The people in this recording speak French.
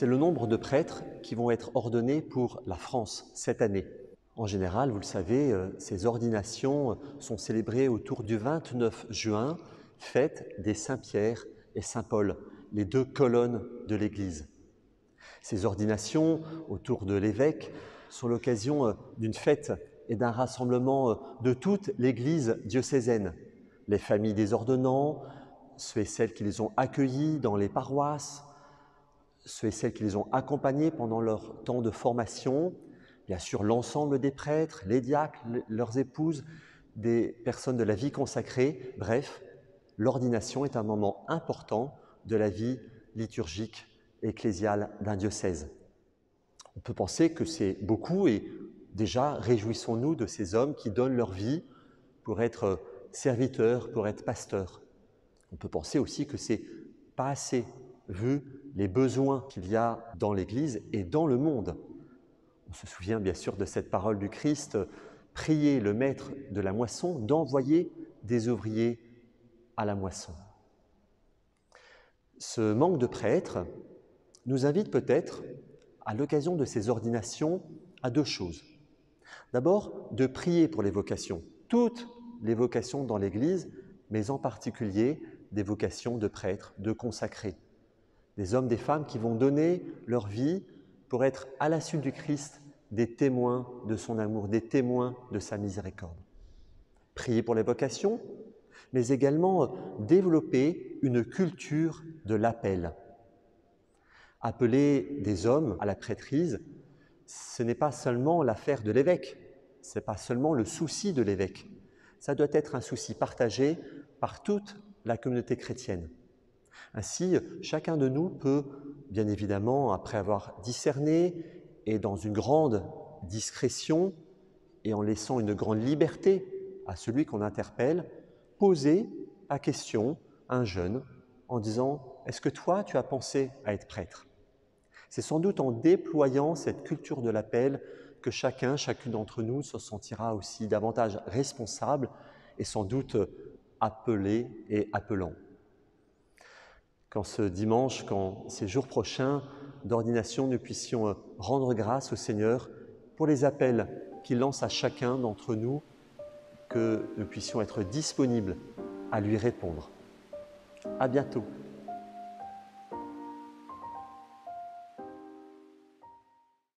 c'est le nombre de prêtres qui vont être ordonnés pour la France cette année. En général, vous le savez, ces ordinations sont célébrées autour du 29 juin, fête des Saint-Pierre et Saint-Paul, les deux colonnes de l'Église. Ces ordinations autour de l'évêque sont l'occasion d'une fête et d'un rassemblement de toute l'Église diocésaine, les familles des ordonnants, ceux et celles qui les ont accueillis dans les paroisses, ceux et celles qui les ont accompagnés pendant leur temps de formation, bien sûr l'ensemble des prêtres, les diacres, leurs épouses, des personnes de la vie consacrée. Bref, l'ordination est un moment important de la vie liturgique ecclésiale d'un diocèse. On peut penser que c'est beaucoup et déjà réjouissons-nous de ces hommes qui donnent leur vie pour être serviteurs, pour être pasteurs. On peut penser aussi que c'est pas assez vu les besoins qu'il y a dans l'Église et dans le monde. On se souvient bien sûr de cette parole du Christ, « Priez le maître de la moisson d'envoyer des ouvriers à la moisson ». Ce manque de prêtres nous invite peut-être, à l'occasion de ces ordinations, à deux choses. D'abord, de prier pour les vocations, toutes les vocations dans l'Église, mais en particulier des vocations de prêtres, de consacrés. Des hommes, des femmes qui vont donner leur vie pour être à la suite du Christ des témoins de son amour, des témoins de sa miséricorde. Prier pour les vocations, mais également développer une culture de l'appel. Appeler des hommes à la prêtrise, ce n'est pas seulement l'affaire de l'évêque, ce n'est pas seulement le souci de l'évêque. Ça doit être un souci partagé par toute la communauté chrétienne. Ainsi, chacun de nous peut, bien évidemment, après avoir discerné et dans une grande discrétion et en laissant une grande liberté à celui qu'on interpelle, poser la question à un jeune en disant « Est-ce que toi, tu as pensé à être prêtre ?» C'est sans doute en déployant cette culture de l'appel que chacune d'entre nous se sentira aussi davantage responsable et sans doute appelé et appelant. Qu'en ce dimanche, qu'en ces jours prochains d'ordination, nous puissions rendre grâce au Seigneur pour les appels qu'il lance à chacun d'entre nous, que nous puissions être disponibles à lui répondre. À bientôt.